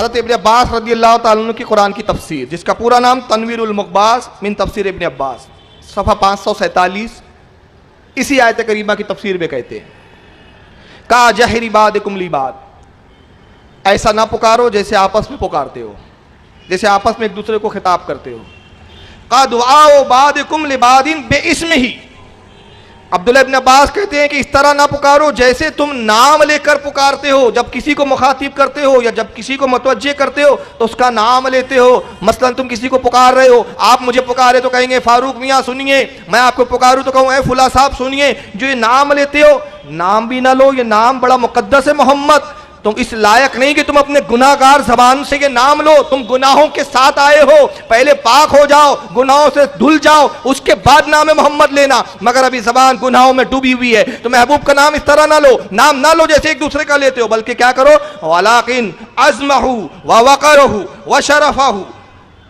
हज़रत इब्न अब्बास रज़ियल्लाहु ताला अन्हु की कुरान की तफसीर, जिसका पूरा नाम तनवीरुल मुक़बास मिन तफसीर इब्न अब्बास, सफ़ा 547, इसी आयत करीमा की तफसीर में कहते हैं, का जहरी बादिकुम लिबाद, ऐसा ना पुकारो जैसे आपस में पुकारते हो, जैसे आपस में एक दूसरे को खिताब करते हो। का दुआओ बादिकुम लिबादिन बेइस्मिही, अब्दुल्लाह इब्न अब्बास कहते हैं कि इस तरह ना पुकारो जैसे तुम नाम लेकर पुकारते हो, जब किसी को मुखातिब करते हो या जब किसी को मुतवज्जे करते हो तो उसका नाम लेते हो। मसलन तुम किसी को पुकार रहे हो, आप मुझे पुकारे तो कहेंगे फारूक मियाँ सुनिए, मैं आपको पुकारूं तो कहूँ ए फुला साहब सुनिए। जो ये नाम लेते हो, नाम भी ना लो, ये नाम बड़ा मुकद्दस है मोहम्मद, तुम इस लायक नहीं कि तुम अपने गुनाहगार जबान से ये नाम लो। तुम गुनाहों के साथ आए हो, पहले पाक हो जाओ, गुनाहों से धुल जाओ, उसके बाद नाम मोहम्मद लेना। मगर अभी जबान गुनाहों में डूबी हुई है, तो महबूब का नाम इस तरह ना लो, नाम ना लो जैसे एक दूसरे का लेते हो, बल्कि क्या करो, वलाकिन अज़महू व वक़रहू व शरफहू,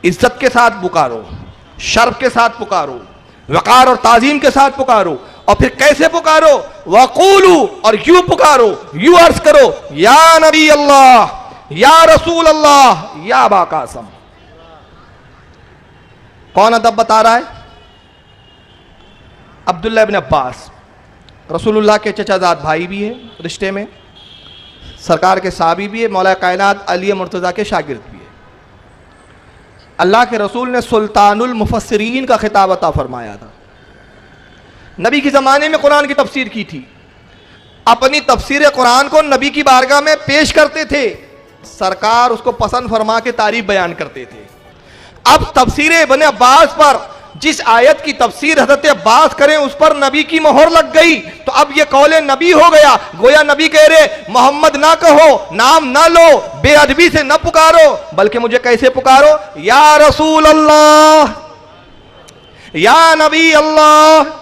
इज्जत के साथ पुकारो, शर्फ के साथ पुकारो, वक़ार और ताज़ीम के साथ पुकारो। और फिर कैसे पुकारो, वक़ूलू, और यूं पुकारो, यूं अर्ज करो, या नबी अल्लाह, या रसूल अल्लाह, या अबा कासम। कौन अदब बता रहा है? अब्दुल्लाह इब्न अब्बास, रसूलुल्लाह के चचाजाद भाई भी है रिश्ते में, सरकार के साहबी भी है, मौला कायनात अली मुर्तज़ा के शागिर्द भी है। अल्लाह के रसूल ने सुल्तानुल मुफस्सिरीन का खिताब अता फरमाया था। नबी के ज़माने में कुरान की तफसीर की थी, अपनी तफसीर कुरान को नबी की बारगाह में पेश करते थे, सरकार उसको पसंद फरमा के तारीफ बयान करते थे। अब तफसीर इब्न अब्बास पर जिस आयत की तफसीर हज़रत अब्बास करें उस पर नबी की मोहर लग गई, तो अब ये कौले नबी हो गया। गोया नबी कह रहे मोहम्मद ना कहो, नाम ना लो, बेअदबी से ना पुकारो, बल्कि मुझे कैसे पुकारो, या रसूल अल्लाह, या नबी अल्लाह,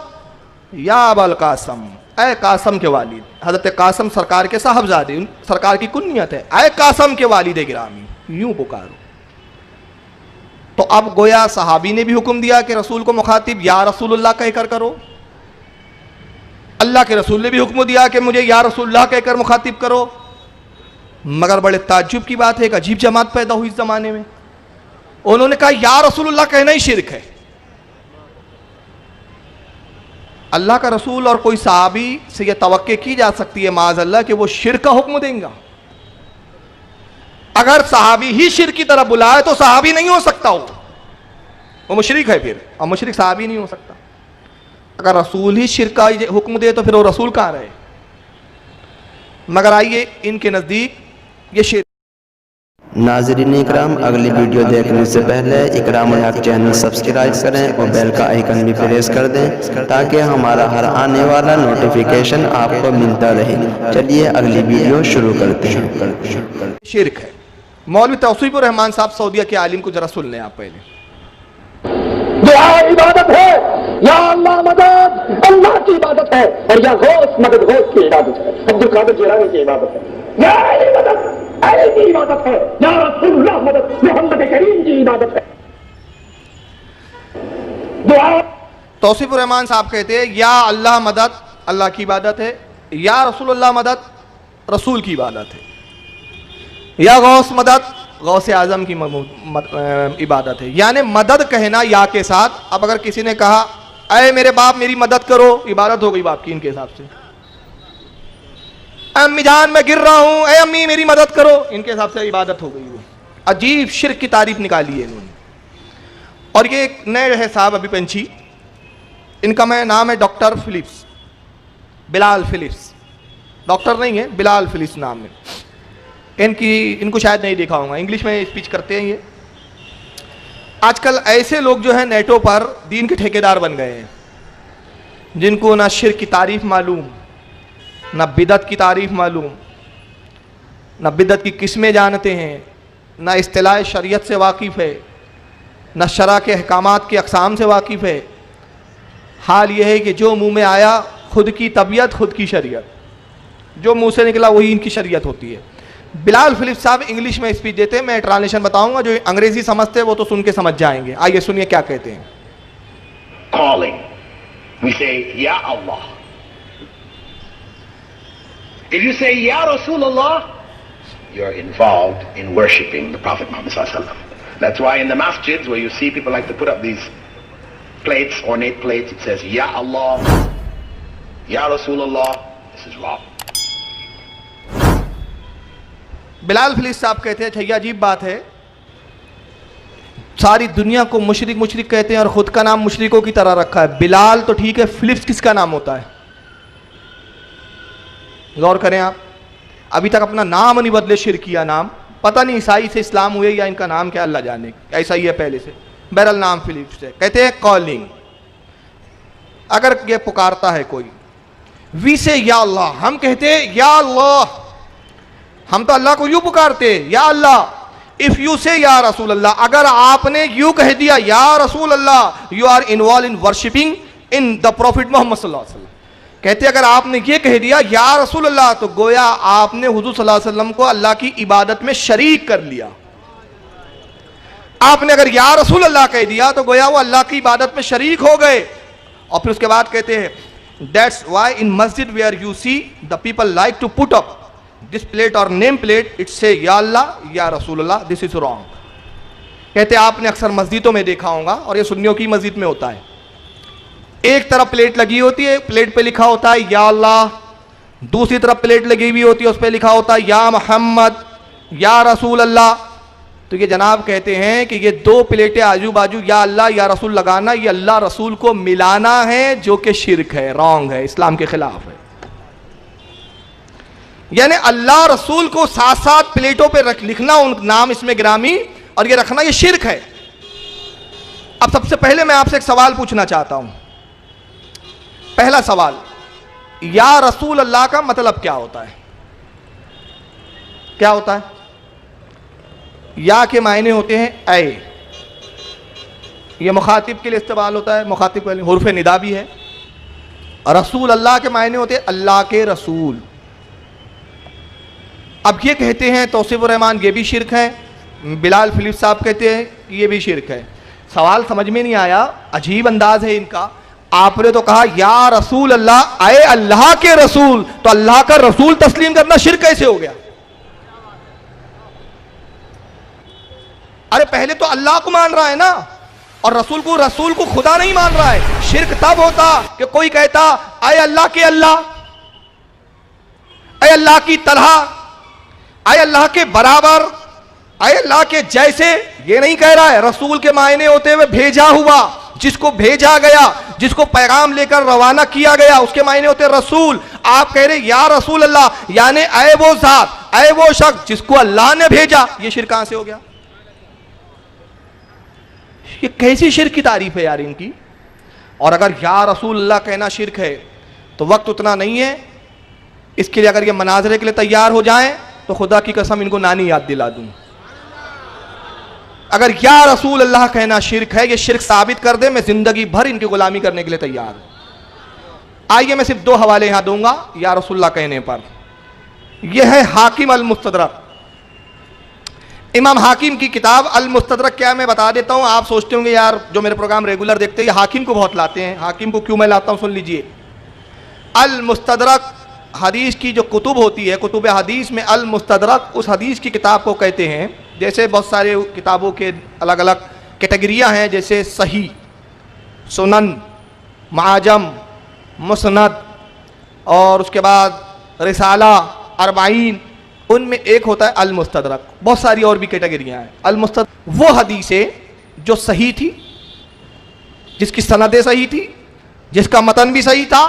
या अबल कासम, ऐ कासम के वालिद। हजरत कासम सरकार के साहबजादे, सरकार की कुन्नियत है, ऐ कासम के वालिद गिरामी, यूं पुकारो। तो अब गोया सहाबी ने भी हुक्म दिया कि रसूल को मुखातिब या रसूलुल्लाह कहकर करो, अल्लाह के रसूल ने भी हुक्म दिया कि मुझे या रसूलुल्लाह कहकर मुखातिब करो। मगर बड़े ताज्जुब की बात है, एक अजीब जमात पैदा हुई इस जमाने में, उन्होंने कहा या रसूलुल्लाह कहना ही शिरक है। अल्लाह का रसूल और कोई सहाबी से यह तवक्के की जा सकती है माज़अल्लाह कि वो शिरक का हुक्म देंगे? अगर सहाबी ही शिरक की तरफ बुलाए तो सहाबी नहीं हो सकता, वो मुशरिक है फिर, और मुशरिक सहाबी नहीं हो सकता। अगर रसूल ही शिरक का हुक्म दे तो फिर वो रसूल कहाँ रहे? मगर आइए, इनके नज़दीक ये शिरक। नाज़रीन इकराम, अगली वीडियो देखने से पहले इकरामुल हक चैनल सब्सक्राइब करें और बेल का आइकन भी प्रेस कर दें ताकि हमारा हर आने वाला नोटिफिकेशन आपको मिलता रहे। चलिए अगली वीडियो शुरू करते हैं। शिरक है। मौलवी तौसीफुर रहमान साहब सऊदीया के आलिम को जरा सुन लें आप पहले। दुआ इबादत है, या अल्लाह मदद अल्लाह की इबादत है, और या गौस मदद गौस की इबादत है, अब्दुल कादिर जिलानी की इबादत है, या अली मदद अली की इबादत है, या रसूलुल्लाह मदद मोहम्मद करीम की इबादत है। दुआ तौसीफुर रहमान साहब कहते हैं या अल्लाह मदद अल्लाह की इबादत है, या रसूलुल्लाह मदद रसूल की इबादत है, या गौस मदद गौसे आजम की इबादत है। यानी मदद कहना या के साथ। अब अगर किसी ने कहा अरे मेरे बाप मेरी मदद करो, इबादत हो गई बाप की इनके हिसाब से। अम्मी जान मैं गिर रहा हूं, ए अम्मी मेरी मदद करो, इनके हिसाब से इबादत हो गई। अजीब शिर्क की तारीफ निकाली है इन्होंने। और ये एक नए है साहब अभी पंछी, इनका मैं नाम है doctor Philips, Bilal Philips, doctor नहीं है, बिलाल फिलिप्स नाम है इनको शायद नहीं देखा होगा, इंग्लिश में स्पीच करते हैं ये। आजकल ऐसे लोग जो है नेटों पर दीन के ठेकेदार बन गए हैं, जिनको ना शिर्क की तारीफ मालूम, ना बिदत की तारीफ मालूम, ना बिदत की किस्में जानते हैं, ना इस्तिलाह शरीयत से वाकिफ़ है, ना शरा के अहकामात के अक़साम से वाकिफ़ है। हाल यह है कि जो मुंह में आया खुद की तबीयत खुद की शरीयत, जो मुंह से निकला वही इनकी शरीयत होती है। बिलाल फिलिप्स साहब इंग्लिश में स्पीच देते हैं, मैं ट्रांसलेशन बताऊंगा, जो अंग्रेजी समझते हैं वो तो सुन के समझ जाएंगे। आइए सुनिए क्या कहते हैं। Calling, we say Ya Allah. If you say Ya Rasulullah, you're involved in worshipping the Prophet Muhammad sallallahu alaihi wasallam. That's why in the masjids where you see people like to put up these plates, ornate plates, it says, Ya Allah, Ya Rasulullah. This is wrong. Bilal Phyllis साहब कहते हैं, छయ్యా अजीब बात है, सारी दुनिया को मुशरिक मुशरिक कहते हैं और खुद का नाम मुशरिकों की तरह रखा है। बिलाल तो ठीक है, फिलिप्स किसका नाम होता है? गौर करें आप, अभी तक अपना नाम नहीं बदले, शिरकिया नाम। पता नहीं ईसाई से इस्लाम हुए या इनका नाम क्या, अल्लाह जाने, ऐसा ही है पहले से। बहरहाल नाम फिलिप्स है। कहते हैं कॉलिंग, अगर ये पुकारता है कोई, वी से या अल्लाह, हम कहते हैं या अल्लाह, हम तो अल्लाह को यूं पुकारते या अल्लाह। इफ यू से या रसूल अल्लाह, अगर आपने यूं कह दिया या रसूल अल्लाह, you are involve in worshipping in the profit Muhammad सल्लल्लाहु अलैहि वसल्लम। कहते अगर आपने ये कह दिया या रसूल अल्लाह, तो गोया आपने हुजूर सल्लल्लाहु अलैहि वसल्लम को अल्लाह की इबादत में शरीक कर लिया। आपने अगर या रसूल अल्लाह कह दिया तो गोया वो अल्लाह की इबादत में शरीक हो गए। और फिर उसके बाद कहते हैं, that's why in masjid where you see the people like to put up this plate और नेम प्लेट, इट से या अल्लाह या रसूल अल्लाह, दिस इज रॉन्ग। कहते आपने अक्सर मस्जिदों में देखा होगा, और ये सुन्नियों की मस्जिद में होता है, एक तरफ प्लेट लगी होती है, प्लेट पे लिखा होता है या अल्लाह, दूसरी तरफ प्लेट लगी हुई होती है, उस पर लिखा होता है या मोहम्मद या रसूल अल्लाह। तो ये जनाब कहते हैं कि ये दो प्लेटें आजू बाजू या अल्लाह या रसूल लगाना, ये अल्लाह रसूल को मिलाना है, जो कि शिरक है, रॉन्ग है, इस्लाम के खिलाफ है। यानी अल्लाह रसूल को साथ साथ प्लेटों पे लिखना, उन नाम इसमें गिरामी, और ये रखना, ये शिरक है। अब सबसे पहले मैं आपसे एक सवाल पूछना चाहता हूं। पहला सवाल, या रसूल अल्लाह का मतलब क्या होता है? क्या होता है? या के मायने होते हैं ऐ, ये मुखातिब के लिए इस्तेमाल होता है, मुखातिब के लिए हुर्फ निदा भी है। रसूल अल्लाह के मायने होते हैं अल्लाह के रसूल। अब ये कहते हैं तौसीफुर रहमान ये भी शिरक है, बिलाल फिलिप्स साहब कहते हैं कि ये भी शिरक है। सवाल समझ में नहीं आया, अजीब अंदाज है इनका। आपने तो कहा या रसूल अल्लाह, आए अल्लाह के रसूल, तो अल्लाह का रसूल तस्लीम करना शिरक कैसे हो गया? अरे पहले तो अल्लाह को मान रहा है ना, और रसूल को खुदा नहीं मान रहा है। शिरक तब होता कि कोई कहता आए अल्लाह के अल्लाह, आए अल्लाह की तरह, आए अल्लाह के बराबर, आए अल्लाह के जैसे। ये नहीं कह रहा है। रसूल के मायने होते हुए भेजा हुआ, जिसको भेजा गया, जिसको पैगाम लेकर रवाना किया गया, उसके मायने होते रसूल। आप कह रहे या रसूल अल्लाह, यानी आए वो जात, आए वो शख्स जिसको अल्लाह ने भेजा। ये शिरक कहां से हो गया? ये कैसी शिरक की तारीफ है यार इनकी। और अगर या रसूल अल्लाह कहना शिरक है, तो वक्त उतना नहीं है इसके लिए। अगर ये मनाजरे के लिए तैयार हो जाएं तो खुदा की कसम इनको नानी याद दिला दूं। अगर या रसूल अल्लाह कहना शिरक है, ये शिरक साबित कर दे, मैं जिंदगी भर इनकी गुलामी करने के लिए तैयार हूं। आइए मैं सिर्फ दो हवाले यहां दूंगा या रसूल अल्लाह कहने पर। यह है हाकिम अल मुस्तदरक, इमाम हाकिम की किताब अल मुस्तदरक। क्या मैं बता देता हूं, आप सोचते होंगे यार जो मेरे प्रोग्राम रेगुलर देखते हैं ये हाकिम को बहुत लाते हैं। हाकिम को क्यों मैं लाता हूं, सुन लीजिए। अल मुस्तदरक हदीस की जो कुतुब होती है, कुतुब हदीस में अल मुस्तदरक उस हदीस की किताब को कहते हैं। जैसे बहुत सारे किताबों के अलग अलग कैटेगरियां हैं, जैसे सही, सुनन, माजम, मुसनद, और उसके बाद रिसाला, अरबाइन, उनमें एक होता है अल मुस्तदरक। बहुत सारी और भी कैटेगरियां हैं। अल मुस्तदरक वो हदीसें जो सही थी, जिसकी सनदें सही थी, जिसका मतन भी सही था,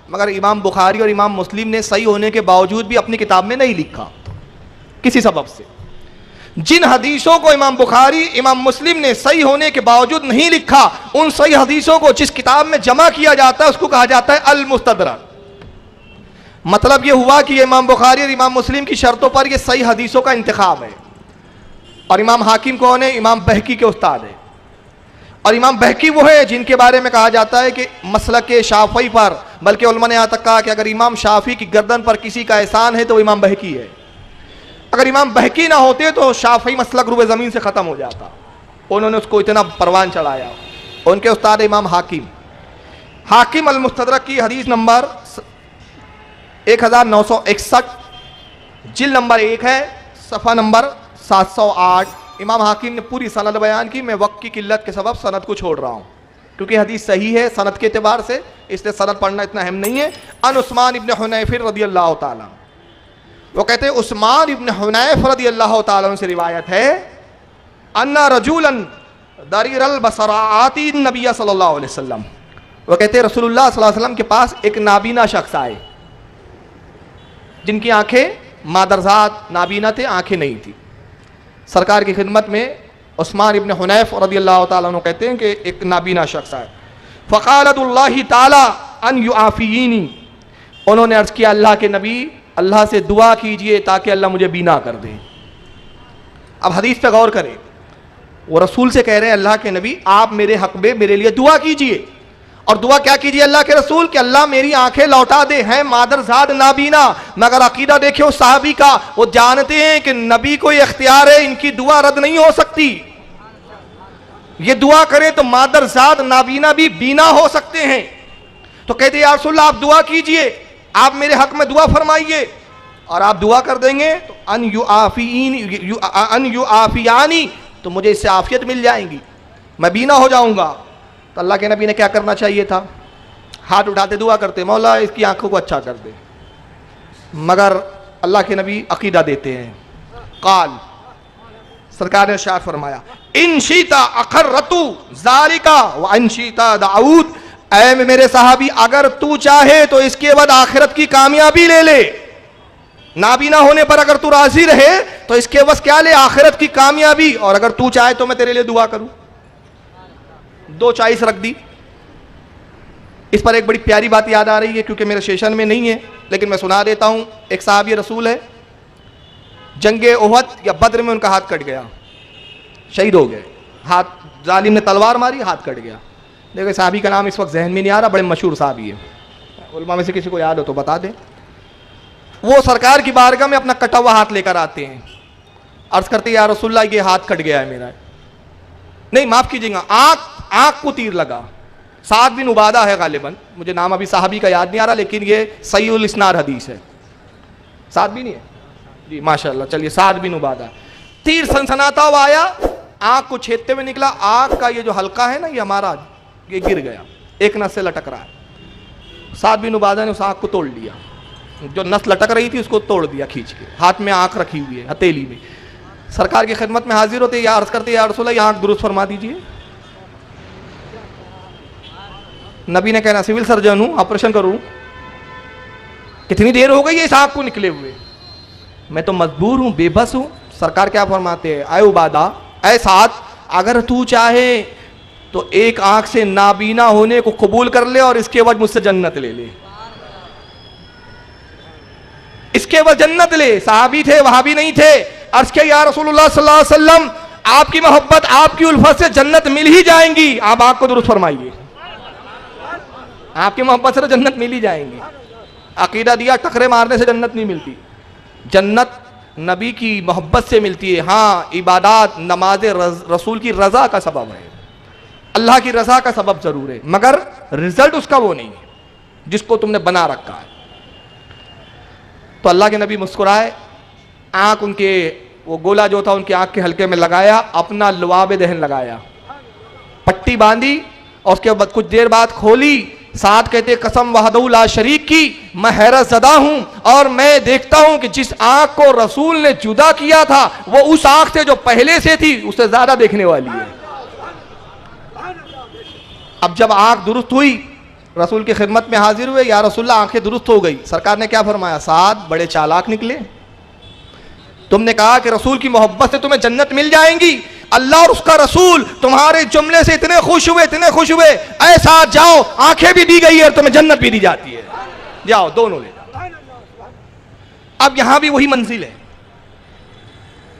मगर इमाम बुखारी और इमाम मुस्लिम ने सही होने के बावजूद भी अपनी किताब में नहीं लिखा किसी सबब से। जिन हदीसों को इमाम बुखारी, इमाम मुस्लिम ने सही होने के बावजूद नहीं लिखा, उन सही हदीसों को जिस किताब में जमा किया जाता है उसको कहा जाता है अल मुस्तदरक। मतलब यह हुआ कि इमाम बुखारी और इमाम मुस्लिम की शर्तों पर यह सही हदीसों का इंतखाब है। और इमाम हाकिम कौन है? इमाम बहकी के उस्ताद है। और इमाम बहकी वो है जिनके बारे में कहा जाता है कि मसलक शाफी पर, बल्कि उलमा ने यहाँ तक कहा कि अगर इमाम शाफी की गर्दन पर किसी का एहसान है तो वो इमाम बहकी है। अगर इमाम बहकी ना होते तो शाफी मसलक रूबे ज़मीन से ख़त्म हो जाता। उन्होंने उसको इतना परवान चढ़ाया। उनके उस्ताद इमाम हाकिम। हाकिम अल मुस्तदरक की हदीस नंबर 1961, जिल्द नंबर 1 है, सफ़ा नंबर 708। इमाम हाकिम ने पूरी सनद बयान की, मैं वक्त की किल्लत के सबब सनद को छोड़ रहा हूँ क्योंकि हदीस सही है सनद के एतबार से, इसलिए सनद पढ़ना इतना अहम नहीं है। अन उस्मान इब्न हुनैफ रदियल्लाहु ताला, वो कहते हैं उस्मान इब्न हुनैफ रदियल्लाहु ताला से रिवायत है, अन्ना रजूलन दरीरल बसराती नबी सल्लल्लाहु अलैहि वसल्लम, वो कहते हैं रसूलुल्लाह सल्लल्लाहु अलैहि वसल्लम के पास एक नाबीना शख्स आए जिनकी आंखें मादरजात नाबीना थे, आंखें नहीं थी। सरकार की खिदमत में उस्मान इब्न हुनैफ रदियल्लाहु ताला अन्हु कहते हैं कि एक नाबीना शख्स आए, फ़क़ालतुल्लाहि ताला अन युआफ़ियनी, उन्होंने अर्ज़ किया अल्लाह के नबी अल्लाह से दुआ कीजिए ताकि अल्लाह मुझे बीना कर दे। अब हदीस पे गौर करें, वो रसूल से कह रहे हैं अल्लाह के नबी आप मेरे हक में मेरे लिए दुआ कीजिए, और दुआ क्या कीजिए अल्लाह के रसूल कि अल्लाह मेरी आंखें लौटा दे, हैं मादरजाद नाबीना। मगर अकीदा देखे उस साहबी का, वो जानते हैं कि नबी को ये इख्तियार है, इनकी दुआ रद्द नहीं हो सकती, ये दुआ करें तो मादरजाद नाबीना भी बीना हो सकते हैं। तो कहते या रसूलल्लाह आप दुआ कीजिए, आप मेरे हक में दुआ फरमाइए, और आप दुआ कर देंगे तो अन युआफियानी, तो मुझे इससे आफियत मिल जाएंगी, मैं बीना हो जाऊंगा। तो अल्लाह के नबी ने क्या करना चाहिए था, हाथ उठाते दुआ करते मौला इसकी आंखों को अच्छा कर दे। मगर अल्लाह के नबी अकीदा देते हैं, काल सरकार ने इरशाद फरमाया इनशीता अखर्रतु ज़ालिका व अनशीता दाऊद, ऐ मेरे साहबी अगर तू चाहे तो इसके बाद आखिरत की कामयाबी ले ले, नाबीना होने पर अगर तू राजी रहे तो इसके बस क्या ले, आखिरत की कामयाबी, और अगर तू चाहे तो मैं तेरे लिए दुआ करूं। दो चॉइस रख दी। इस पर एक बड़ी प्यारी बात याद आ रही है क्योंकि मेरे सेशन में नहीं है, लेकिन मैं सुना देता हूं। एक साहब ये रसूल है, जंगे ओहद या बद्र में उनका हाथ कट गया, शहीद हो गए, हाथ जालिम ने तलवार मारी, हाथ कट गया। देखो साहबी का नाम इस वक्त जहन में नहीं आ रहा, बड़े मशहूर साहबी है, उलमा में से किसी को याद हो तो बता दें। वो सरकार की बारगाह में अपना कटा हुआ हाथ लेकर आते हैं, अर्ज करते या रसूलल्लाह ये हाथ कट गया है मेरा, नहीं माफ कीजिएगा आंख को तीर लगा। साद बिन उबादा है गालिबन, मुझे नाम अभी साहबी का याद नहीं आ रहा, लेकिन ये सहीउल इस्नाद हदीस है। साद भी नहीं है जी, माशाल्लाह। चलिए साद बिन उबादा, तीर सनसनाता हुआ आया, आंख को छेदते हुए निकला, आंख का ये जो हल्का है ना ये हमारा, ये गिर गया, एक नस से लटक रहा है। साद बिन उबादा ने उस आंख को तोड़ लिया, जो नस लटक रही थी उसको तोड़ दिया खींच के, हाथ में आंख रखी हुई है हथेली में। सरकार की खिदमत में हाजिर होते, या अर्ज करते या रसूलल्लाह ये आंख दुरुस्त फरमा दीजिए। नबी ने कहना सिविल सर्जन हूं, ऑपरेशन करूं, कितनी देर हो गई है इस आंख को निकले हुए, मैं तो मजबूर हूं, बेबस हूं। सरकार क्या फरमाते हैं, आए उबादा, ऐ साथ अगर तू चाहे तो एक आंख से नाबीना होने को कबूल कर ले और इसके बाद मुझसे जन्नत ले ले, इसके बाद जन्नत ले। साहबी थे, वहाबी नहीं थे। अर्ज किया या रसूलुल्लाह सल्लल्लाहु अलैहि वसल्लम आपकी मोहब्बत आपकी उल्फत से जन्नत मिल ही जाएंगी, आप आंख को दुरुस्त फरमाइए, आपकी मोहब्बत से तो जन्नत मिल ही जाएंगी। अकीदा दिया टकरे मारने से जन्नत नहीं मिलती, जन्नत नबी की मोहब्बत से मिलती है। हाँ इबादत नमाज रसूल की रजा का सबब है, अल्लाह की रजा का सबब जरूर है, मगर रिजल्ट उसका वो नहीं है जिसको तुमने बना रखा है। तो अल्लाह के नबी मुस्कुराए, आंख उनके वो गोला जो था उनकी आंख के हल्के में लगाया, अपना लुआब दहन लगाया, पट्टी बांधी, और उसके बाद कुछ देर बाद खोली। साथ कहते कसम वहदहू ला शरीक की, मैं हैरत ज़दा हूं और मैं देखता हूं कि जिस आंख को रसूल ने जुदा किया था वो उस आंख से जो पहले से थी उससे ज्यादा देखने वाली है। अब जब आंख दुरुस्त हुई, रसूल की खिदमत में हाजिर हुए, या रसूलल्लाह आंखें दुरुस्त हो गई। सरकार ने क्या फरमाया, साथ बड़े चालाक निकले, तुमने कहा कि रसूल की मोहब्बत से तुम्हें जन्नत मिल जाएंगी, अल्लाह और उसका रसूल तुम्हारे जुमले से इतने खुश हुए, ऐसा जाओ आंखें भी दी गई है और तुम्हें जन्नत भी दी जाती है, जाओ दोनों ले जाओ। अब यहां भी वही मंजिल है।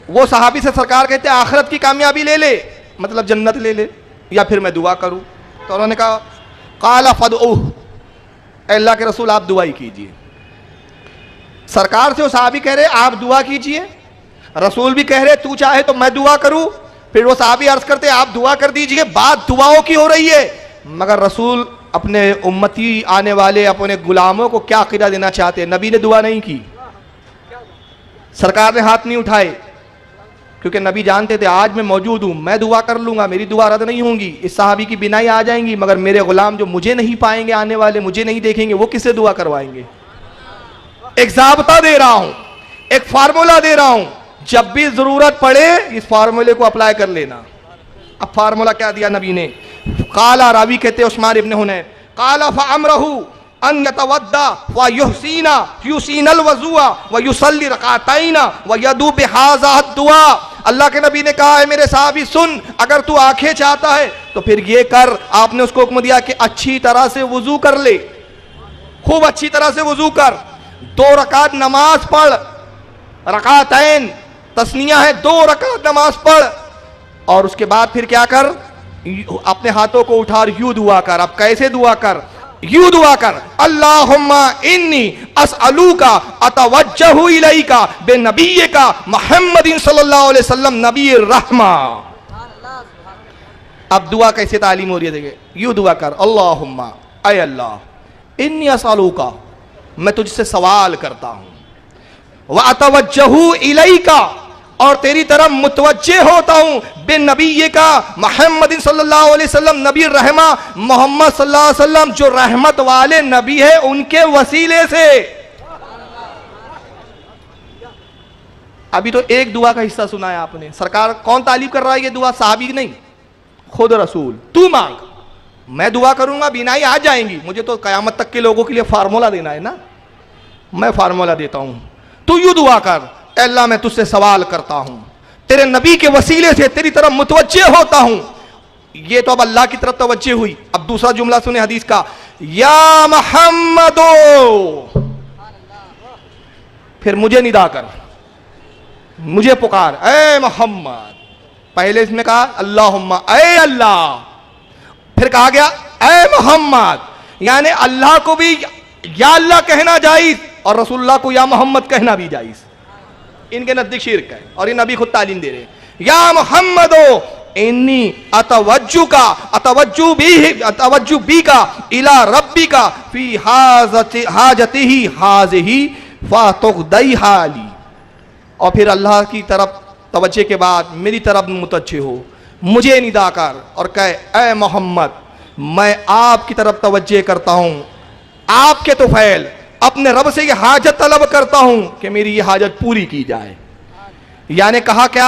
वो सहाबी से सरकार कहते हैं आखिरत की कामयाबी ले ले, मतलब जन्नत ले ले, या फिर मैं दुआ करूं। तो उन्होंने कहा काला फदऊह, अल्लाह के रसूल आप दुआ ही कीजिए। सरकार से वो सहाबी कह रहे आप दुआ कीजिए, रसूल भी कह रहे तू चाहे तो मैं दुआ करूं। फिर वो सहाबी अर्ज करते आप दुआ कर दीजिए, बात दुआओं की हो रही है, मगर रसूल अपने उम्मती आने वाले अपने गुलामों को क्या अकीदा देना चाहते हैं। नबी ने दुआ नहीं की, सरकार ने हाथ नहीं उठाए, क्योंकि नबी जानते थे आज मैं मौजूद हूं, मैं दुआ कर लूंगा, मेरी दुआ रद्द नहीं होंगी, इस सहाबी की बिनाई आ जाएंगी, मगर मेरे गुलाम जो मुझे नहीं पाएंगे, आने वाले मुझे नहीं देखेंगे, वो किससे दुआ करवाएंगे। एक ज़ाब्ता दे रहा हूं, एक फार्मूला दे रहा हूं, जब भी जरूरत पड़े इस फार्मूले को अप्लाई कर लेना। अब फार्मूला क्या दिया नबी ने? काला, रावी कहते उस्मान इब्न हुनैन, काला फअमरहु अन यतवद्दा व युसीनल वज़ुआ व युसल्ली रकातैन व यदू बिहाज़ा दुआ। अल्लाह के नबी ने कहा है मेरे साहबी सुन, अगर तू आंखें चाहता है तो फिर ये कर। आपने उसको हुक्म दिया कि अच्छी तरह से वुजू कर ले, खूब अच्छी तरह से वुजू कर, 2 रकात नमाज पढ़, रकातैन तस्निया है, 2 रकात नमाज पढ़, और उसके बाद फिर क्या कर, अपने हाथों को उठा और यूं दुआ कर। अब कैसे दुआ कर? यूं दुआ कर, अल्लाहुम्मा इन्नी अस्अलुका अतवज्जहु इलैका बिनबिय्यिका मुहम्मदिन सल्लल्लाहु अलैहि वसल्लम नबीर रहमा। अब दुआ कैसे तालीम हो रही है, देखिए, यूं दुआ कर, अल्लाहुम्मा, ऐ अल्लाह, इन्नी अस्अलुका, मैं तुझसे सवाल करता हूं, व अतवज्जहु इलैका, और तेरी तरफ मुतवज्जे होता हूं, बिन नबी का मुहम्मदिन सल्लल्लाहु अलैहि वसल्लम नबी रहमा, मोहम्मद सल्लल्लाहु अलैहि वसल्लम जो रहमत वाले नबी है उनके वसीले से। अभी तो एक दुआ का हिस्सा सुना है आपने। सरकार कौन तालीम कर रहा है ये दुआ? साहबी नहीं, खुद रसूल। तू मांग, मैं दुआ करूंगा, बिनाई आ जाएंगी। मुझे तो कयामत तक के लोगों के लिए फार्मूला देना है ना, मैं फार्मूला देता हूं। तू यूं दुआ कर, अल्लाह मैं तुझसे सवाल करता हूं, तेरे नबी के वसीले से तेरी तरफ मुतवज्जे होता हूं। ये तो अब अल्लाह की तरफ तवज्जे हुई। अब दूसरा जुमला सुने हदीस का, या मोहम्मदो, फिर मुझे निदा कर, मुझे पुकार, ए मोहम्मद। पहले इसमें कहा अल्लाहुम्मा, ए अल्लाह, फिर कहा गया ए मोहम्मद, यानी अल्लाह को भी या अल्लाह कहना जायज और रसूलुल्लाह को या मोहम्मद कहना भी जायज। इनके नजदीक शिर्क है और ये नबी खुद तालीम दे रहे हैं। या मोहम्मदो इन्नी अतवज्जु बी का इला रब्बी का फी हाजतिही हाज़िही फातुक़दई हाली। और फिर अल्लाह की तरफ तवज्जे के बाद मेरी तरफ मुतवज्जे हो, मुझे निदा कर और कहे ए मोहम्मद, मैं आपकी तरफ तवज्जे करता हूं, आपके तुफैल अपने रब से ये हाजत तलब करता हूं कि मेरी ये हाजत पूरी की जाए। यानी कहा क्या,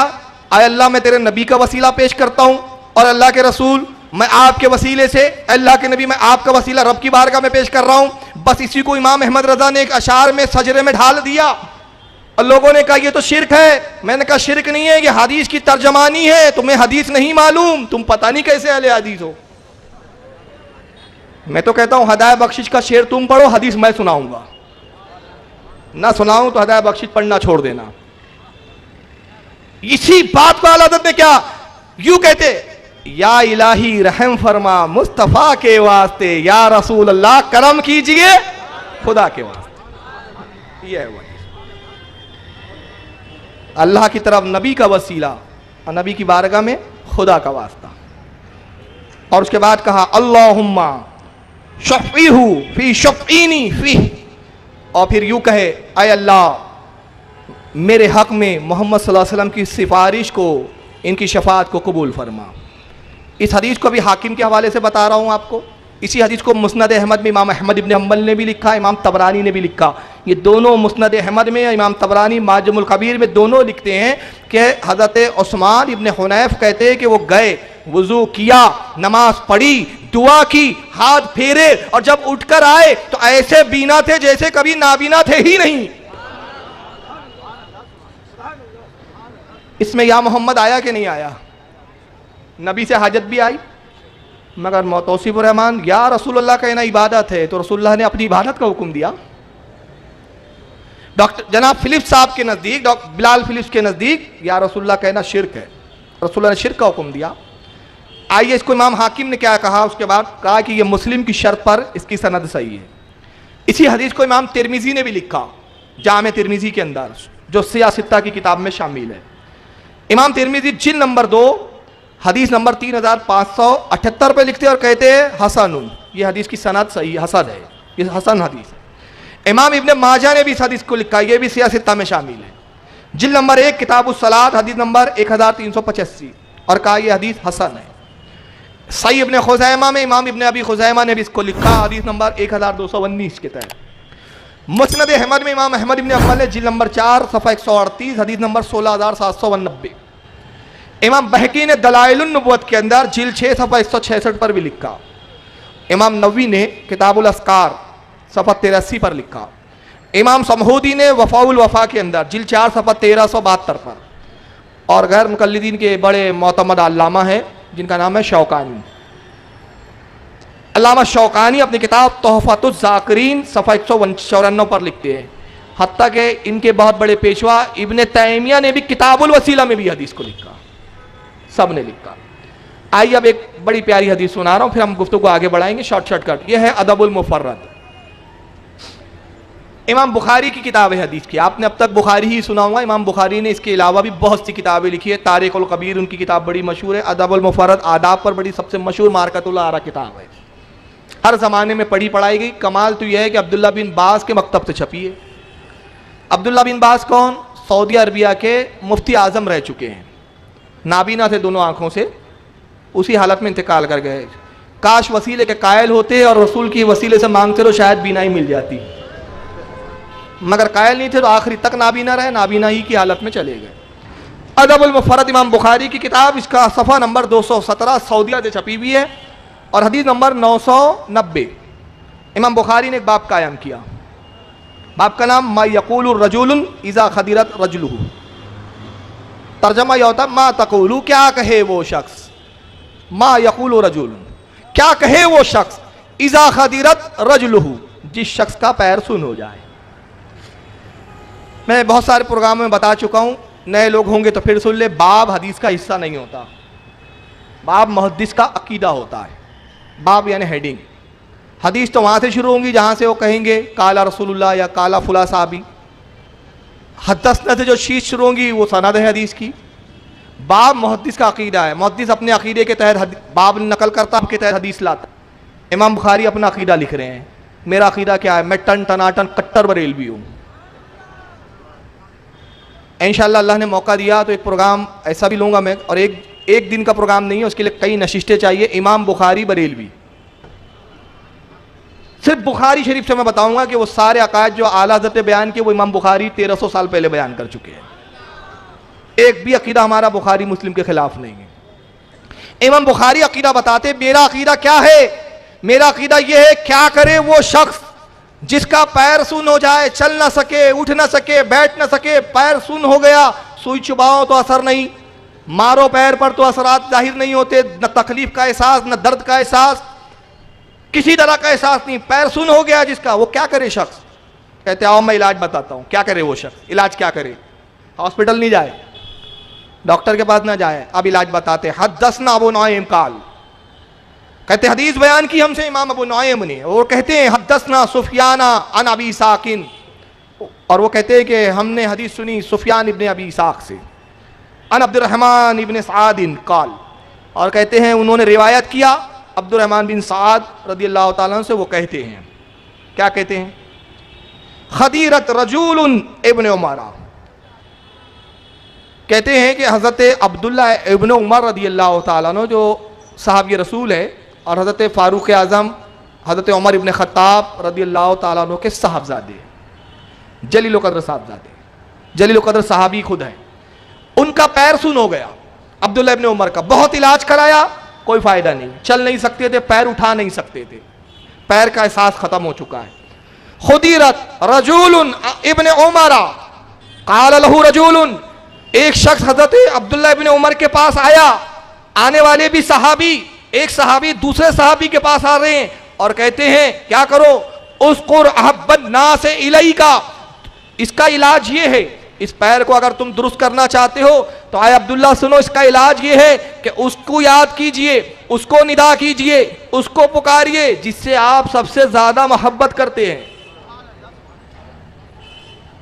आय अल्लाह मैं तेरे नबी का वसीला पेश करता हूं और अल्लाह के रसूल मैं आपके वसीले से, अल्लाह के नबी मैं आपका वसीला रब की बारगाह में पेश कर रहा हूं। बस इसी को इमाम अहमद रजा ने एक अशार में सजरे में ढाल दिया और लोगों ने कहा ये तो शिर्क है। मैंने कहा शिर्क नहीं है, ये हदीस की तर्जमानी है, तुम्हें हदीस नहीं मालूम, तुम पता नहीं कैसे अहले हदीस हो। मैं तो कहता हूं हदाय बख्शिश का शेर तुम पढ़ो, हदीस मैं सुनाऊंगा, ना सुनाऊं तो हदाय बख्शिश पढ़ना छोड़ देना। इसी बात को आला हज़रत ने क्या यूं कहते, या इलाही रहम फरमा मुस्तफा के वास्ते, या रसूल अल्लाह करम कीजिए खुदा के वास्ते। यह है वो अल्लाह की तरफ नबी का वसीला और नबी की बारगाह में खुदा का वास्ता। और उसके बाद कहा अल्लाहुम्मा शफ़ीहु फी शफ़ीनी फी, और फिर यूं कहे आय अल्लाह मेरे हक में मोहम्मद सल्लल्लाहु अलैहि वसल्लम की सिफारिश को, इनकी शफाअत को कबूल फरमा। इस हदीस को भी हाकिम के हवाले से बता रहा हूँ आपको। इसी हदीस को मुस्नद अहमद में इमाम अहमद इब्न हम्बल ने भी लिखा, इमाम तबरानी ने भी लिखा। ये दोनों मुस्नद अहमद में, इमाम तबरानी माजमुल कबीर में दोनों लिखते हैं कि हज़रत उस्मान इब्न हुनैफ कहते हैं कि वो गए, वुज़ू किया, नमाज पढ़ी, दुआ की, हाथ फेरे और जब उठकर आए तो ऐसे बीना थे जैसे कभी नाबीना थे ही नहीं। इसमें या मोहम्मद आया कि नहीं आया? नबी से हाजत भी आई, मगर तौसीफुर रहमान या रसूलुल्लाह कहना इबादत है तो रसूलुल्लाह ने अपनी इबादत का हुक्म दिया। डॉक्टर जनाब फिलिप्स साहब के नज़दीक, डॉक्टर बिलाल फिलिप्स के नज़दीक या रसूलुल्लाह कहना शिर्क है, रसूलुल्लाह ने शिर्क का हुक्म दिया। आइए इसको इमाम हाकिम ने क्या कहा, उसके बाद कहा कि ये मुस्लिम की शर्त पर इसकी सनद सही है। इसी हदीस को इमाम तिरमिजी ने भी लिखा, जामे तिरमिजी के अंदर, जो सियासित्ता की किताब में शामिल है। इमाम तिरमिजी जिल्द नंबर 2 हदीस नंबर 3578 पे लिखते हैं और कहते हैं हसनुन, ये हदीस की सनद सही हसन है, ये हसन हदीस है। इमाम इब्ने माजा ने भी इस हदीस को लिखा, ये भी सियासित्ता में शामिल है। जिल्द नंबर 1 किताबुस सलात हदीस नंबर 1385 और कहा यह हदीस हसन है। सही इब्ने खुज़ैमा में इमाम इब्ने अबी खुज़ैमा ने भी इसको लिखा हदीस नंबर 1219 के तहत। मुस्नद अहमद में इमाम अहमद इब्ने हंबल ने जिल्द नंबर 4 सफ़ा 138 हदीस नंबर 16790। इमाम बहकी ने दलाइलुन नबुव्वत के अंदर जिल्द 6 सफ़ा 166 पर भी लिखा। इमाम नवी ने किताबुल अस्कार सफ़ा 83 पर लिखा। इमाम समहूदी ने वफ़ाउल वफ़ा के अंदर जिल्द 4 सफ़ा 1372 पर, और गैर मुक़ल्लिदीन के बड़े मोतमद अल्लामा हैं जिनका नाम है शौकानी। अल्लामा शौकानी अपनी किताब तोहफ़तुज़ ज़ाकिरीन सफ़ा 194 पर लिखते हैं। हत्ता कि इनके बहुत बड़े पेशवा इब्ने तैमिया ने भी किताबुल वसीला में भी हदीस को लिखा, सब ने लिखा। आइए अब एक बड़ी प्यारी हदीस सुना रहा हूँ, फिर हम गुफ्तगू को आगे बढ़ाएंगे शॉर्टकट। यह है अदबुल मुफर्रद, इमाम बुखारी की किताब है हदीस की। आपने अब तक बुखारी ही सुना होगा, इमाम बुखारी ने इसके अलावा भी बहुत सी किताबें लिखी है। तारीख़ुल कबीर उनकी किताब बड़ी मशहूर है। अदबुल मुफर्रद आदाब पर बड़ी सबसे मशहूर मारकतुल आरा किताब है, हर ज़माने में पढ़ी पढ़ाई गई। कमाल तो यह है कि अब्दुल्ला बिन बास के मकतब से छपी है। अब्दुल्ला बिन बास कौन? सऊदी अरबिया के मुफ्ती आज़म रह चुके हैं, नाबीना थे दोनों आँखों से, उसी हालत में इंतकाल कर गए। काश वसीले के कायल होते और रसूल की वसीले से मांगते तो शायद बीनाई मिल जाती, मगर कायल नहीं थे तो आखिरी तक नाबीना रहे, नाबीना ही की हालत में चले गए। अदबुल मुफर्रद इमाम बुखारी की किताब, इसका सफ़ा नंबर 217 सऊदिया से छपी हुई है और हदीस नंबर 990। इमाम बुखारी ने एक बाब कायम किया, बाब का नाम मा यक़ूलु रजुलुन इज़ा खदिरत रजुलुहु। तर्जमा यह होता मा तक़ूलु, क्या कहे वो शख्स, मा यक़ूलु रजुलुन, क्या कहे वो शख्स, इज़ा खदिरत रजुलुहु, जिस शख्स का पैर सुन हो जाए। मैं बहुत सारे प्रोग्राम में बता चुका हूँ, नए लोग होंगे तो फिर सुन ले। बाब हदीस का हिस्सा नहीं होता, बाब मुहद्दिस का अकीदा होता है। बाब यानी हेडिंग। हदीस तो वहाँ से शुरू होंगी जहाँ से वो कहेंगे काला रसूलुल्लाह या काला फुला साहबी। हदसना से जो शीश शुरू होंगी वो सनद है हदीस की। बाब मुहद्दिस का अकीदा है, मुहद्दिस अपने अकीदे के तहत बाब नकल करता के तहत हदीस लाता। इमाम बुखारी अपना अकीदा लिख रहे हैं, मेरा अकीदा क्या है, मैं टन टनाटन कट्टर बरेलवी हूँ। इंशाअल्लाह अल्लाह ने मौका दिया तो एक प्रोग्राम ऐसा भी लूँगा मैं, और एक दिन का प्रोग्राम नहीं है, उसके लिए कई नशिस्तें चाहिए। इमाम बुखारी बरेलवी, सिर्फ बुखारी शरीफ से मैं बताऊंगा कि वो सारे अकायद जो आला हज़रत बयान किए वो इमाम बुखारी 1300 साल पहले बयान कर चुके हैं। एक भी अकीदा हमारा बुखारी मुस्लिम के खिलाफ नहीं है। इमाम बुखारी अकीदा बताते, मेरा अकीदा क्या है, मेरा अकीदा यह है, क्या करे वो शख्स जिसका पैर सुन हो जाए, चल ना सके, उठ ना सके, बैठ ना सके, पैर सुन हो गया, सुई चुबाओ तो असर नहीं, मारो पैर पर तो असरात जाहिर नहीं होते, न तकलीफ का एहसास, न दर्द का एहसास, किसी तरह का एहसास नहीं, पैर सुन हो गया जिसका, वो क्या करे शख्स। कहते आओ मैं इलाज बताता हूँ। क्या करे वो शख्स, इलाज क्या करे, हॉस्पिटल नहीं जाए, डॉक्टर के पास ना जाए, अब इलाज बताते। हदसना अबू नुआइम काल, कहते हदीस बयान की हमसे इमाम अबू नुआइम ने, और कहते हैं हदसना सुफियाना अन अबी साकिन, और वो कहते हैं कि हमने हदीस सुनी सुफियान इब्ने अबी इसाक से, अन अब्दुर्रहमान इब्ने सादिन काल, और कहते हैं उन्होंने रिवायत किया अब्दुर्रहमान बिन साद रदियल्लाहु ताला अन्हु से, वो कहते हैं, क्या कहते हैं, खदीरत रजूलुन इब्ने उमरा, कहते हैं कि हज़रत अब्दुल्ला इब्ने उमर रदियल्लाहु ताला अन्हु जो साहब ये रसूल है, और हज़रत फ़ारूक आज़म हज़रत उमर इब्ने ख़त्ताब रदियल्लाहु ताला अन्हु के साहबजादे, जलील क़द्र साहबजादे, जलील क़द्र साहबी खुद हैं, उनका पैर सुन हो गया अब्दुल्ला इब्ने उमर का। बहुत इलाज कराया, कोई फ़ायदा नहीं, चल नहीं सकते थे, पैर उठा नहीं सकते थे, पैर का एहसास ख़त्म हो चुका है। खुदीरत रजूलुन इब्ने उमरा क़ाल लहू रजूलुन, एक शख्स हज़रत अब्दुल्ला इब्ने उमर के पास आया, आने वाले भी सहाबी, एक सहाबी दूसरे सहाबी के पास आ रहे हैं और कहते हैं क्या करो, उसकुर अहब्बन नास इलैका, इसका इलाज ये है, इस पैर को अगर तुम दुरुस्त करना चाहते हो तो आए अब्दुल्ला सुनो, इसका इलाज ये है कि उसको याद कीजिए, उसको निदा कीजिए, उसको पुकारिए जिससे आप सबसे ज्यादा मोहब्बत करते हैं।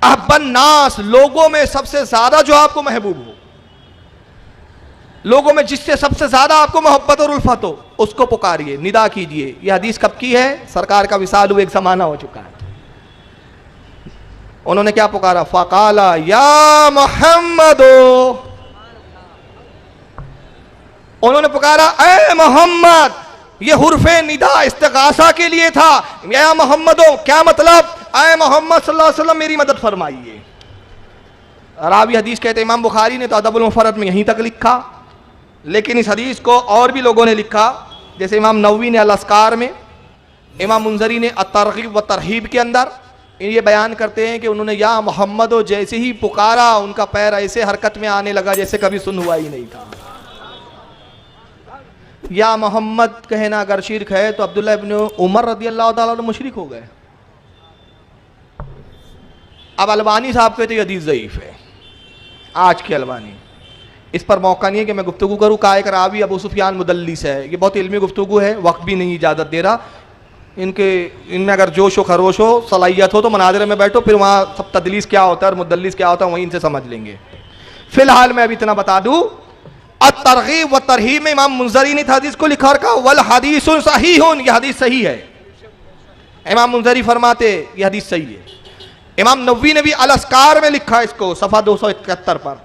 अहब्बन नास, लोगों में सबसे ज्यादा जो आपको महबूब हो, लोगों में जिससे सबसे ज्यादा आपको मोहब्बत और उल्फत हो, उसको पुकारिए, निदा कीजिए। यह हदीस कब की है, सरकार का विसाल हुए एक जमाना हो चुका है। उन्होंने क्या पुकारा? फ़क़ाला या मोहम्मद, उन्होंने पुकारा ए मोहम्मद। ये हुर्फे निदा इस्तिगासा के लिए था। या मोहम्मदो, क्या मतलब? ए मोहम्मद सल्लल्लाहु अलैहि वसल्लम मेरी मदद फरमाइए। रावी हदीस कहते इमाम बुखारी ने तो अदबुल मुफर्रद में यहीं तक लिखा, लेकिन इस हदीस को और भी लोगों ने लिखा, जैसे इमाम नववी ने अल-अस्कार में, इमाम मुंजरी ने अत-तरगीब व तरहीब के अंदर ये बयान करते हैं कि उन्होंने या मोहम्मद जैसे ही पुकारा उनका पैर ऐसे हरकत में आने लगा जैसे कभी सुन हुआ ही नहीं था। या मोहम्मद कहना अगर शिरक है तो अब्दुल्ला इब्न उमर रदी अल्लाह ताला अन्हु मुशरिक हो गए। अब अलबानी साहब कहते ये हदीस ज़ईफ़ है, आज के अलबानी। इस पर मौका नहीं है कि मैं गुफ्तगू करूँ। का एक रावी अबू सुफियान मुदल्लिस है, ये बहुत इल्मी गुफ्तगू है, वक्त भी नहीं इजाज़त दे रहा। इनमें अगर जोश व खरोश हो, सलाहियत हो तो मनाज़रे में बैठो, फिर वहाँ सब तदलीस क्या होता है और मुदल्लिस क्या होता है वहीं इनसे समझ लेंगे। फिलहाल मैं अभी इतना बता दूँ, अत-तरगीब व तरहीब में इमाम मुंजरी ने हदीस को लिखा और कहा वल हदीसुन सहीहुन, यह हदीस सही है। इमाम मुंजरी फरमाते यह हदीस सही है। इमाम नववी ने भी अल-अस्कार में लिखा इसको सफ़ा 271 पर।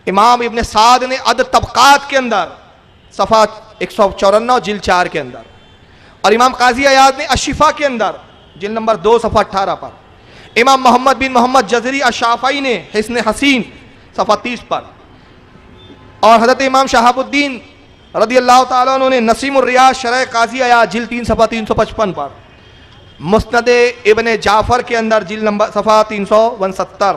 इमाम इब्न साद ने अद तबकात के अंदर सफ़ा 154 जिल्द 4 के अंदर, और इमाम काजी अयाद ने अशिफा के अंदर जिल्द नंबर 2 सफ़ा 18 पर, इमाम मोहम्मद बिन मोहम्मद जज़री अशाफ़ई ने हिस्न हसीन सफ़ा 30 पर, और हज़रत इमाम शहाबुद्दीन रदी अल्लाह ताला अन्हु ने नसीमुर रियाज शरह काजी अयाद जिल्द 3 सफ़ा 355 पर, मुस्नद इब्न जाफ़र के अंदर जिल्द नंबर सफ़ा 369,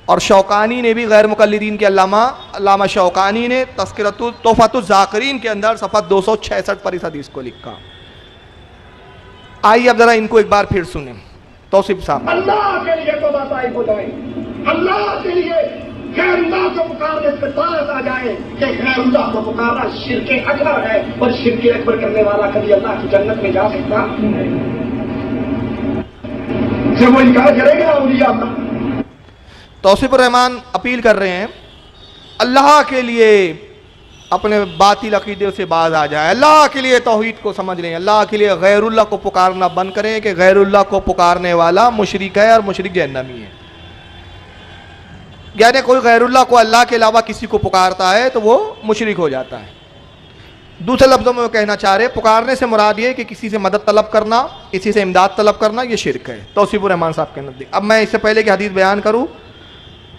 और शौकानी ने भी गैर मुक़ल्लिदीन के अल्लामा शौकानी ने तज़किरतुत तोहफ़तुज़ ज़ाकिरीन के अंदर सफ़ा 266 पर इस हदीस को लिखा। आइए अब जरा इनको एक बार फिर सुने। तौसीफ साहब, अल्लाह के लिए तो बताई बुझाई, अल्लाह के लिए गैरुल्लाह को पुकारने से पास आ जाए कि गैरुल्लाह को पुकारा शिर्के अकबर है, और शिर्के अकबर करने वाला कभी अल्लाह की जन्नत में जा सकता जब वो इनकार करेगा औलिया का। तौसीफ रहमान अपील कर रहे हैं अल्लाह के लिए अपने बातिल अकीदे से बाज आ जाए, अल्लाह के लिए तौहीद को समझ लें, अल्लाह के लिए गैरुल्लाह को पुकारना बंद करें कि गैरुल्लाह को पुकारने वाला मुशरिक है और मुशरिक जहन्नमी है। यानी कोई गैरुल्लाह को अल्लाह के अलावा किसी को पुकारता है तो वो मुशरिक हो जाता है। दूसरे लफ्ज़ों में वो कहना चाह रहे पुकारने से मुराद ये कि किसी से मदद तलब करना, किसी से इमदाद तलब करना, ये शिरक है तौसीफ रहमान साहब के नज़दीक। अब मैं इससे पहले कि हदीस बयान करूँ,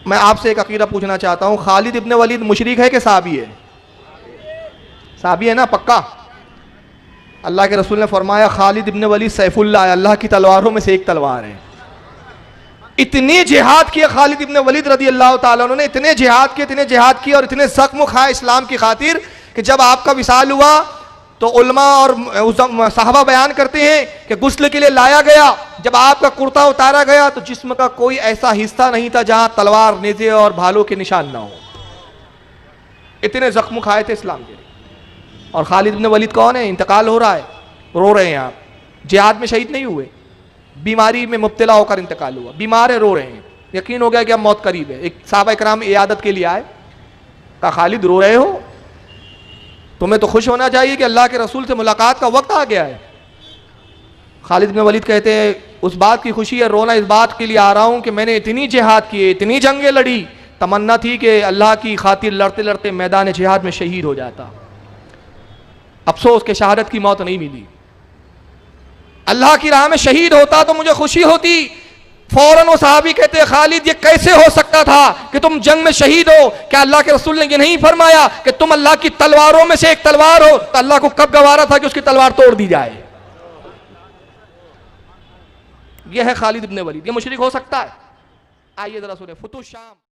मैं आपसे एक अकीदा पूछना चाहता हूँ, खालिद इब्न वलीद मुशरिक है कि साहबी है? साहबी है ना, पक्का। अल्लाह के रसूल ने फरमाया खालिद इब्न वलीद सैफुल्लाह है, अल्लाह की तलवारों में से एक तलवार है। इतने जिहाद किए खालिद इब्न वलीद रदी अल्लाह ताला अन्हु ने, इतने जिहाद किए और इतने ज़ख्म खाए इस्लाम की खातिर कि जब आपका विसाल हुआ तो उलमा और साहबा बयान करते हैं कि गुस्ल के लिए लाया गया, जब आपका कुर्ता उतारा गया तो जिस्म का कोई ऐसा हिस्सा नहीं था जहां तलवार, नेज़े और भालों के निशान ना हो। इतने जख्म खाए थे इस्लाम के। और खालिद इब्न वलीद कौन है? इंतकाल हो रहा है, रो रहे हैं आप, जिहाद में शहीद नहीं हुए, बीमारी में मुब्तला होकर इंतकाल हुआ, बीमार है, रो रहे हैं, यकीन हो गया कि अब मौत करीब है। एक साहबा इकराम इयादत के लिए आए, कहा खालिद रो रहे हो, तुम्हें तो खुश होना चाहिए कि अल्लाह के रसूल से मुलाकात का वक्त आ गया है। खालिद इब्न वलीद कहते हैं उस बात की खुशी है, रोना इस बात के लिए आ रहा हूँ कि मैंने इतनी जिहाद किए, इतनी जंगें लड़ी, तमन्ना थी कि अल्लाह की खातिर लड़ते लड़ते मैदान जिहाद में शहीद हो जाता। अफसोस के शहादत की मौत नहीं मिली। अल्लाह की राह में शहीद होता तो मुझे खुशी होती। फौरन वो सहाबी कहते हैं खालिद ये कैसे हो सकता था कि तुम जंग में शहीद हो? क्या अल्लाह के रसूल ने ये नहीं फरमाया कि तुम अल्लाह की तलवारों में से एक तलवार हो? तो अल्लाह को कब गवारा था कि उसकी तलवार तोड़ दी जाए? यह है खालिद इब्न वलीद, ये मुशरिक हो सकता है? आइए जरा सुने फुतुह शाम।